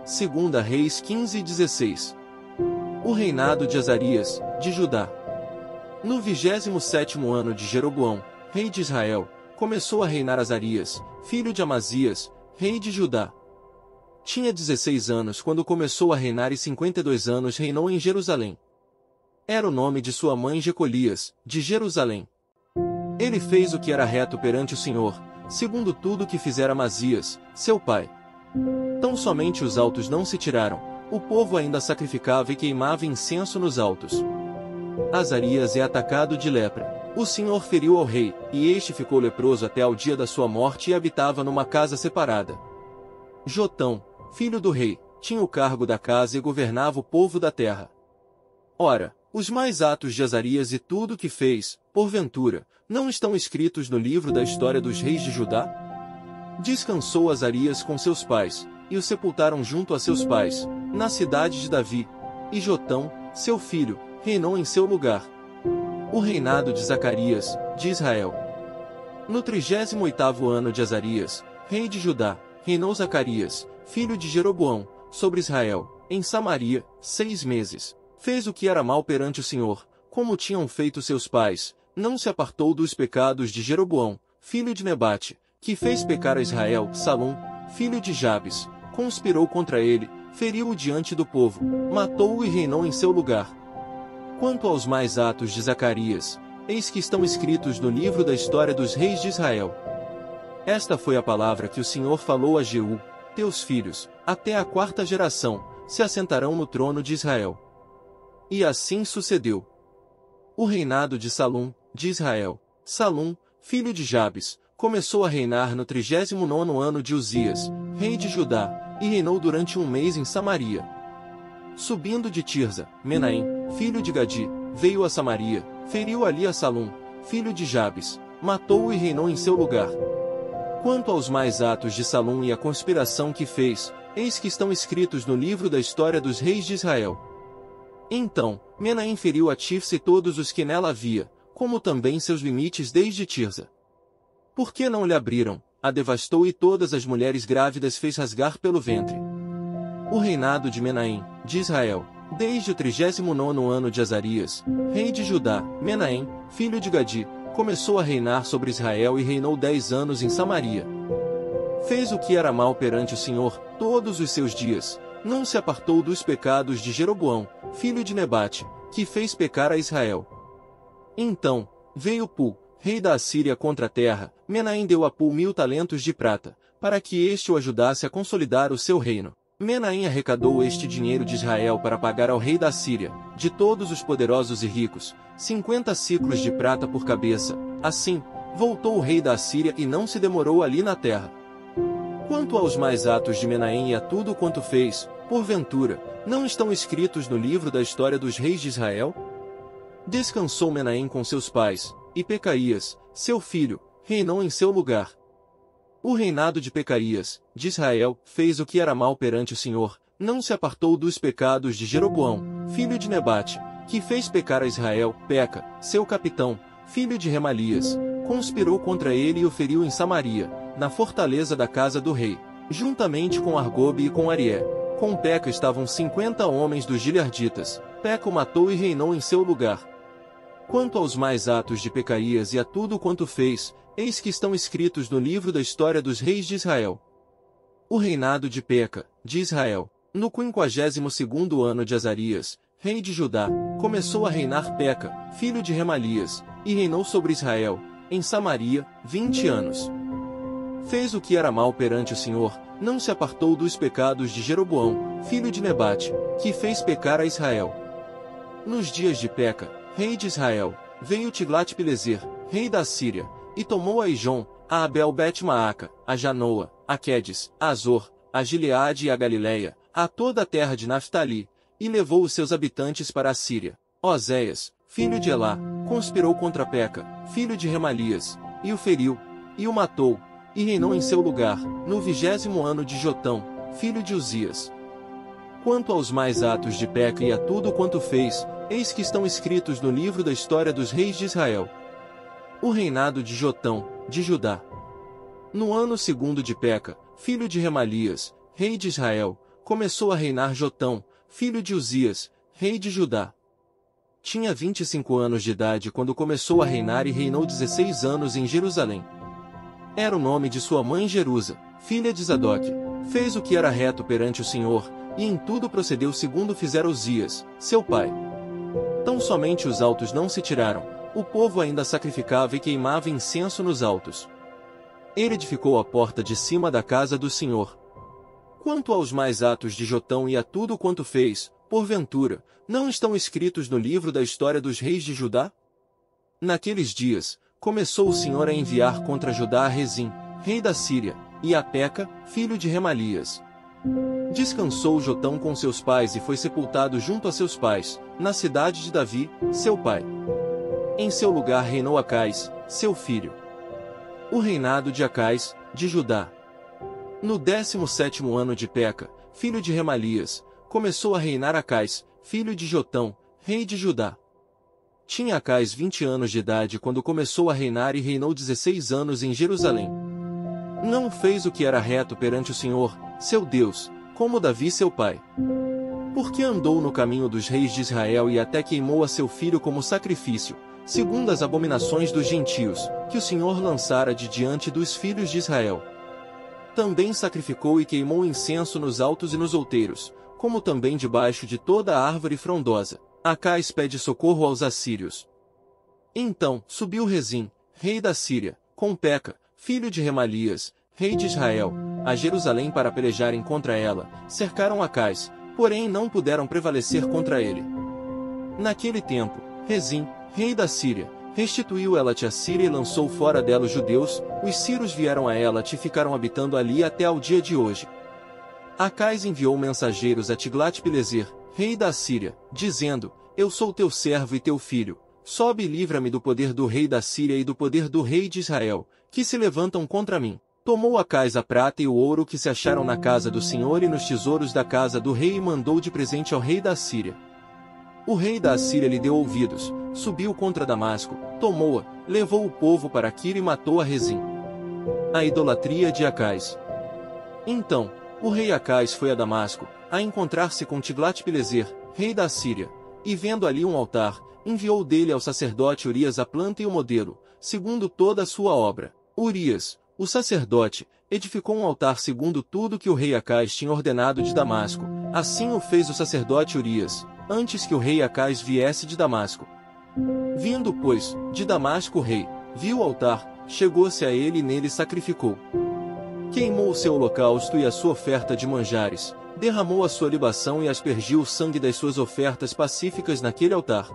Segunda Reis 15:16. O reinado de Azarias, de Judá. No 27º ano de Jeroboão, rei de Israel, começou a reinar Azarias, filho de Amazias, rei de Judá. Tinha 16 anos quando começou a reinar e 52 anos reinou em Jerusalém. Era o nome de sua mãe Jecolias, de Jerusalém. Ele fez o que era reto perante o Senhor, segundo tudo que fizera Amazias, seu pai. Tão somente os altos não se tiraram, o povo ainda sacrificava e queimava incenso nos altos. Azarias é atacado de lepra. O Senhor feriu ao rei, e este ficou leproso até ao dia da sua morte e habitava numa casa separada. Jotão, filho do rei, tinha o cargo da casa e governava o povo da terra. Ora, os mais atos de Azarias e tudo o que fez, porventura, não estão escritos no livro da história dos reis de Judá? Descansou Azarias com seus pais, e o sepultaram junto a seus pais, na cidade de Davi. E Jotão, seu filho, reinou em seu lugar. O reinado de Zacarias, de Israel. No 38º ano de Azarias, rei de Judá, reinou Zacarias, filho de Jeroboão, sobre Israel, em Samaria, 6 meses. Fez o que era mal perante o Senhor, como tinham feito seus pais, não se apartou dos pecados de Jeroboão, filho de Nebate, que fez pecar a Israel. Salum, filho de Jabes, conspirou contra ele, feriu-o diante do povo, matou-o e reinou em seu lugar. Quanto aos mais atos de Zacarias, eis que estão escritos no livro da história dos reis de Israel. Esta foi a palavra que o Senhor falou a Jeú: teus filhos, até a 4ª geração, se assentarão no trono de Israel. E assim sucedeu. O reinado de Salum, de Israel. Salum, filho de Jabes, começou a reinar no 39º ano de Uzias, rei de Judá, e reinou durante 1 mês em Samaria. Subindo de Tirza, Menahem, filho de Gadi, veio a Samaria, feriu ali a Salum, filho de Jabes, matou-o e reinou em seu lugar. Quanto aos mais atos de Salum e a conspiração que fez, eis que estão escritos no livro da história dos reis de Israel. Então, Menahem feriu a Tifsa e todos os que nela havia, como também seus limites desde Tirza. Por que não lhe abriram, a devastou e todas as mulheres grávidas fez rasgar pelo ventre. O reinado de Menahem, de Israel, desde o 39º ano de Azarias, rei de Judá. Menahem, filho de Gadi, começou a reinar sobre Israel e reinou 10 anos em Samaria. Fez o que era mal perante o Senhor, todos os seus dias, não se apartou dos pecados de Jeroboão, filho de Nebate, que fez pecar a Israel. Então, veio Pul, rei da Assíria contra a terra. Menahem deu a Pul 1000 talentos de prata, para que este o ajudasse a consolidar o seu reino. Menahem arrecadou este dinheiro de Israel para pagar ao rei da Síria, de todos os poderosos e ricos, 50 siclos de prata por cabeça. Assim, voltou o rei da Assíria e não se demorou ali na terra. Quanto aos mais atos de Menahem e a tudo quanto fez, porventura, não estão escritos no livro da história dos reis de Israel? Descansou Menahem com seus pais, e Pecaías, seu filho, reinou em seu lugar. O reinado de Pecaías, de Israel, fez o que era mal perante o Senhor, não se apartou dos pecados de Jeroboão, filho de Nebate, que fez pecar a Israel. Peca, seu capitão, filho de Remalias, conspirou contra ele e o feriu em Samaria, na fortaleza da casa do rei, juntamente com Argobe e com Arié. Com Peca estavam 50 homens dos gilearditas. Peca o matou e reinou em seu lugar. Quanto aos mais atos de Pecaías e a tudo quanto fez, eis que estão escritos no livro da história dos reis de Israel. O reinado de Peca, de Israel. No 52º ano de Azarias, rei de Judá, começou a reinar Peca, filho de Remalias, e reinou sobre Israel, em Samaria, 20 anos. Fez o que era mal perante o Senhor, não se apartou dos pecados de Jeroboão, filho de Nebate, que fez pecar a Israel. Nos dias de Peca, rei de Israel, veio Tiglat-Pileser, rei da Síria, e tomou a Ijon, a Abel-Bet-Maaca, a Janoa, a Quedes, a Azor, a Gileade e a Galileia, a toda a terra de Naftali, e levou os seus habitantes para a Síria. Oséias, filho de Elá, conspirou contra Peca, filho de Remalias, e o feriu, e o matou, e reinou em seu lugar, no 20º ano de Jotão, filho de Uzias. Quanto aos mais atos de Peca e a tudo quanto fez, eis que estão escritos no livro da história dos reis de Israel. O reinado de Jotão, de Judá. No ano segundo de Peca, filho de Remalias, rei de Israel, começou a reinar Jotão, filho de Uzias, rei de Judá. Tinha 25 anos de idade quando começou a reinar e reinou 16 anos em Jerusalém. Era o nome de sua mãe Jerusa, filha de Zadoque. Fez o que era reto perante o Senhor, e em tudo procedeu segundo fizera Uzias, seu pai. Tão somente os altos não se tiraram, o povo ainda sacrificava e queimava incenso nos altos. Ele edificou a porta de cima da casa do Senhor. Quanto aos mais atos de Jotão e a tudo quanto fez, porventura, não estão escritos no livro da história dos reis de Judá? Naqueles dias, começou o Senhor a enviar contra Judá a Rezim, rei da Síria, e a Peca, filho de Remalias. Descansou Jotão com seus pais e foi sepultado junto a seus pais, na cidade de Davi, seu pai. Em seu lugar reinou Acais, seu filho. O reinado de Acais, de Judá. No 17º ano de Peca, filho de Remalias, começou a reinar Acais, filho de Jotão, rei de Judá. Tinha Acais 20 anos de idade quando começou a reinar e reinou 16 anos em Jerusalém. Não fez o que era reto perante o Senhor, seu Deus, como Davi seu pai. Porque andou no caminho dos reis de Israel e até queimou a seu filho como sacrifício, segundo as abominações dos gentios, que o Senhor lançara de diante dos filhos de Israel. Também sacrificou e queimou incenso nos altos e nos outeiros, como também debaixo de toda a árvore frondosa. Acais pede socorro aos assírios. Então subiu Rezim, rei da Síria, com Peca, filho de Remalias, rei de Israel, a Jerusalém para pelejarem contra ela. Cercaram Acais, porém não puderam prevalecer contra ele. Naquele tempo, Rezim, rei da Síria, restituiu Elat à Síria e lançou fora dela os judeus. Os sírios vieram a Elat e ficaram habitando ali até ao dia de hoje. Acais enviou mensageiros a Tiglat-Pileser, rei da Síria, dizendo: Eu sou teu servo e teu filho, sobe e livra-me do poder do rei da Síria e do poder do rei de Israel, que se levantam contra mim. Tomou Acais a prata e o ouro que se acharam na casa do Senhor e nos tesouros da casa do rei e mandou de presente ao rei da Síria. O rei da Assíria lhe deu ouvidos, subiu contra Damasco, tomou-a, levou o povo para Quir e matou a Rezim. A idolatria de Acais. Então, o rei Acais foi a Damasco, a encontrar-se com Tiglat-Pileser, rei da Síria, e vendo ali um altar, enviou dele ao sacerdote Urias a planta e o modelo, segundo toda a sua obra. Urias, o sacerdote, edificou um altar segundo tudo que o rei Acais tinha ordenado de Damasco. Assim o fez o sacerdote Urias, antes que o rei Acais viesse de Damasco. Vindo, pois, de Damasco o rei, viu o altar, chegou-se a ele e nele sacrificou. Queimou o seu holocausto e a sua oferta de manjares, derramou a sua libação e aspergiu o sangue das suas ofertas pacíficas naquele altar.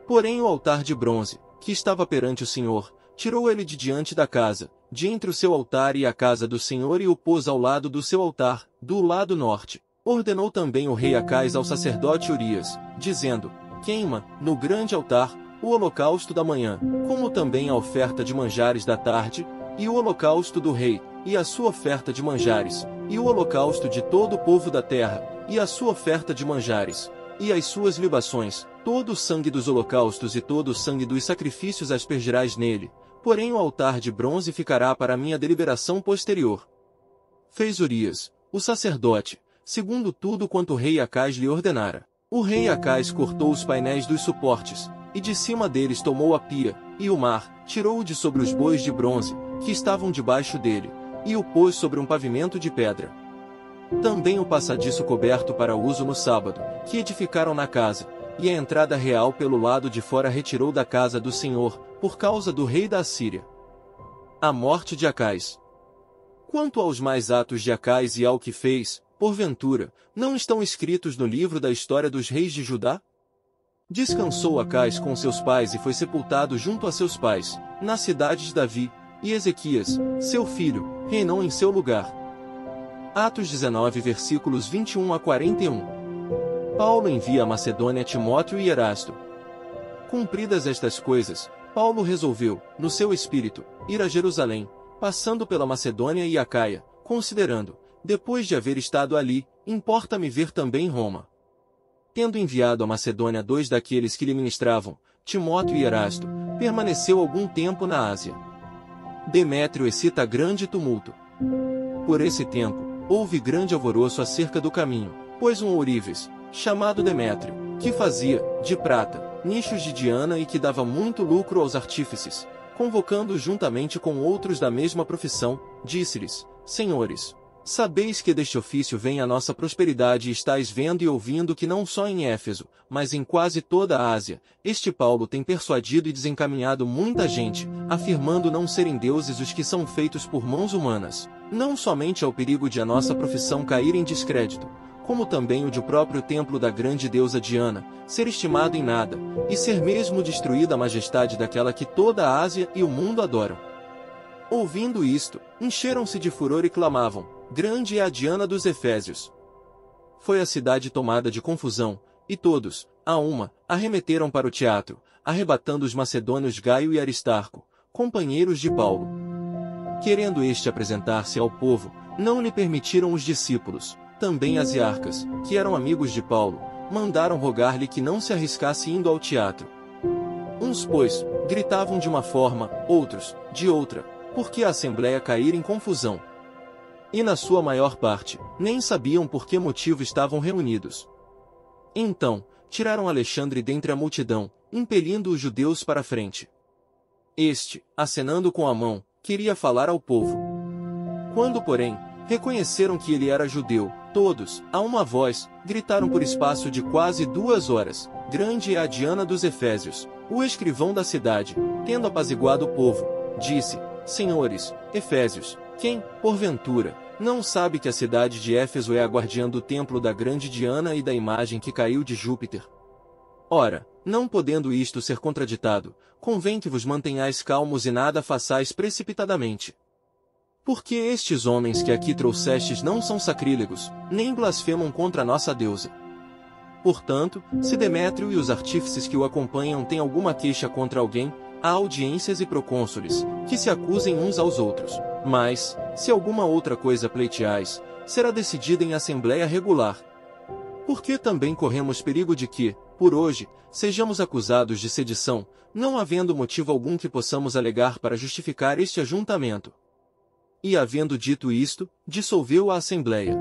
Porém o altar de bronze, que estava perante o Senhor, tirou ele de diante da casa, de entre o seu altar e a casa do Senhor e o pôs ao lado do seu altar, do lado norte. Ordenou também o rei Acais ao sacerdote Urias, dizendo: Queima, no grande altar, o holocausto da manhã, como também a oferta de manjares da tarde, e o holocausto do rei, e a sua oferta de manjares, e o holocausto de todo o povo da terra, e a sua oferta de manjares, e as suas libações, todo o sangue dos holocaustos e todo o sangue dos sacrifícios aspergirás nele, porém o altar de bronze ficará para minha deliberação posterior. Fez Urias, o sacerdote, segundo tudo quanto o rei Acais lhe ordenara. O rei Acais cortou os painéis dos suportes, e de cima deles tomou a pia, e o mar, tirou-o de sobre os bois de bronze, que estavam debaixo dele, e o pôs sobre um pavimento de pedra. Também o passadiço coberto para uso no sábado, que edificaram na casa, e a entrada real pelo lado de fora retirou da casa do Senhor, por causa do rei da Assíria. A morte de Acais. Quanto aos mais atos de Acais e ao que fez, porventura, não estão escritos no livro da história dos reis de Judá? Descansou Acais com seus pais e foi sepultado junto a seus pais, na cidade de Davi, e Ezequias, seu filho, reinou em seu lugar. Atos 19 versículos 21 a 41. Paulo envia a Macedônia Timóteo e Erasto. Cumpridas estas coisas, Paulo resolveu, no seu espírito, ir a Jerusalém, passando pela Macedônia e Acaia, considerando: depois de haver estado ali, importa-me ver também Roma. Tendo enviado à Macedônia 2 daqueles que lhe ministravam, Timóteo e Erasto, permaneceu algum tempo na Ásia. Demétrio excita grande tumulto. Por esse tempo, houve grande alvoroço acerca do caminho, pois um ourives, chamado Demétrio, que fazia, de prata, nichos de Diana e que dava muito lucro aos artífices, convocando juntamente com outros da mesma profissão, disse-lhes: Senhores, sabeis que deste ofício vem a nossa prosperidade e estáis vendo e ouvindo que não só em Éfeso, mas em quase toda a Ásia, este Paulo tem persuadido e desencaminhado muita gente, afirmando não serem deuses os que são feitos por mãos humanas. Não somente ao perigo de a nossa profissão cair em descrédito, como também o de o próprio templo da grande deusa Diana, ser estimado em nada, e ser mesmo destruída a majestade daquela que toda a Ásia e o mundo adoram. Ouvindo isto, encheram-se de furor e clamavam: Grande é a Diana dos Efésios! Foi a cidade tomada de confusão, e todos, a uma, arremeteram para o teatro, arrebatando os macedônios Gaio e Aristarco, companheiros de Paulo. Querendo este apresentar-se ao povo, não lhe permitiram os discípulos. Também as iarcas, que eram amigos de Paulo, mandaram rogar-lhe que não se arriscasse indo ao teatro. Uns, pois, gritavam de uma forma, outros, de outra, porque a assembleia caíra em confusão. E na sua maior parte, nem sabiam por que motivo estavam reunidos. Então, tiraram Alexandre dentre a multidão, impelindo os judeus para a frente. Este, acenando com a mão, queria falar ao povo. Quando, porém, reconheceram que ele era judeu, todos, a uma voz, gritaram por espaço de quase 2 horas: Grande é a Diana dos Efésios! O escrivão da cidade, tendo apaziguado o povo, disse: Senhores, Efésios, quem, porventura, não sabe que a cidade de Éfeso é a guardiã do templo da grande Diana e da imagem que caiu de Júpiter? Ora, não podendo isto ser contraditado, convém que vos mantenhais calmos e nada façais precipitadamente. Porque estes homens que aqui trouxestes não são sacrílegos, nem blasfemam contra a nossa deusa. Portanto, se Demétrio e os artífices que o acompanham têm alguma queixa contra alguém, há audiências e procônsules, que se acusem uns aos outros. Mas, se alguma outra coisa pleiteais, será decidida em assembleia regular. Porque também corremos perigo de que, por hoje, sejamos acusados de sedição, não havendo motivo algum que possamos alegar para justificar este ajuntamento. E havendo dito isto, dissolveu a assembleia.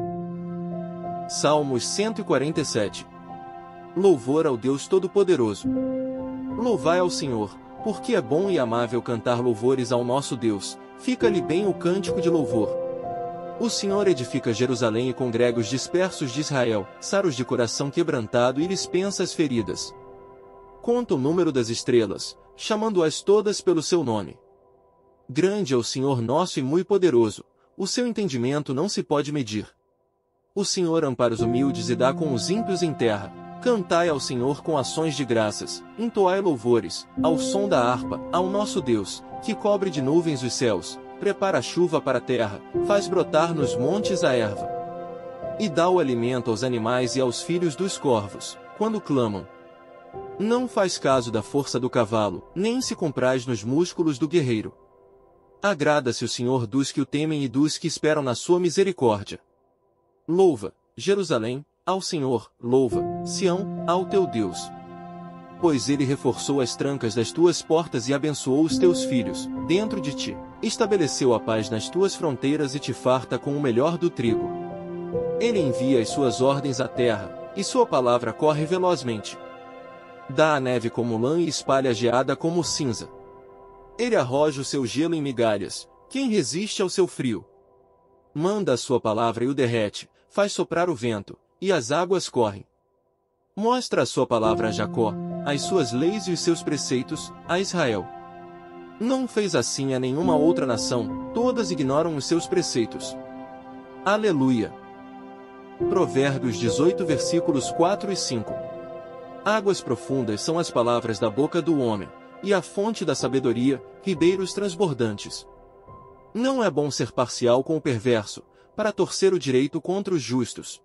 Salmos 147. Louvor ao Deus Todo-Poderoso. Louvai ao Senhor, porque é bom e amável cantar louvores ao nosso Deus, fica-lhe bem o cântico de louvor. O Senhor edifica Jerusalém e congrega os dispersos de Israel, saros de coração quebrantado e lhes pensa as feridas. Conta o número das estrelas, chamando-as todas pelo seu nome. Grande é o Senhor nosso e muito poderoso, o seu entendimento não se pode medir. O Senhor ampara os humildes e dá com os ímpios em terra. Cantai ao Senhor com ações de graças, entoai louvores, ao som da harpa, ao nosso Deus, que cobre de nuvens os céus, prepara a chuva para a terra, faz brotar nos montes a erva. E dá o alimento aos animais e aos filhos dos corvos, quando clamam. Não faz caso da força do cavalo, nem se compraz nos músculos do guerreiro. Agrada-se o Senhor dos que o temem e dos que esperam na sua misericórdia. Louva, Jerusalém, ao Senhor, louva, Sião, ao teu Deus. Pois ele reforçou as trancas das tuas portas e abençoou os teus filhos, dentro de ti. Estabeleceu a paz nas tuas fronteiras e te farta com o melhor do trigo. Ele envia as suas ordens à terra, e sua palavra corre velozmente. Dá a neve como lã e espalha a geada como cinza. Ele arroja o seu gelo em migalhas, quem resiste ao seu frio? Manda a sua palavra e o derrete, faz soprar o vento, e as águas correm. Mostra a sua palavra a Jacó, as suas leis e os seus preceitos, a Israel. Não fez assim a nenhuma outra nação, todas ignoram os seus preceitos. Aleluia! Provérbios 18 versículos 4 e 5. Águas profundas são as palavras da boca do homem, e a fonte da sabedoria, ribeiros transbordantes. Não é bom ser parcial com o perverso, para torcer o direito contra os justos.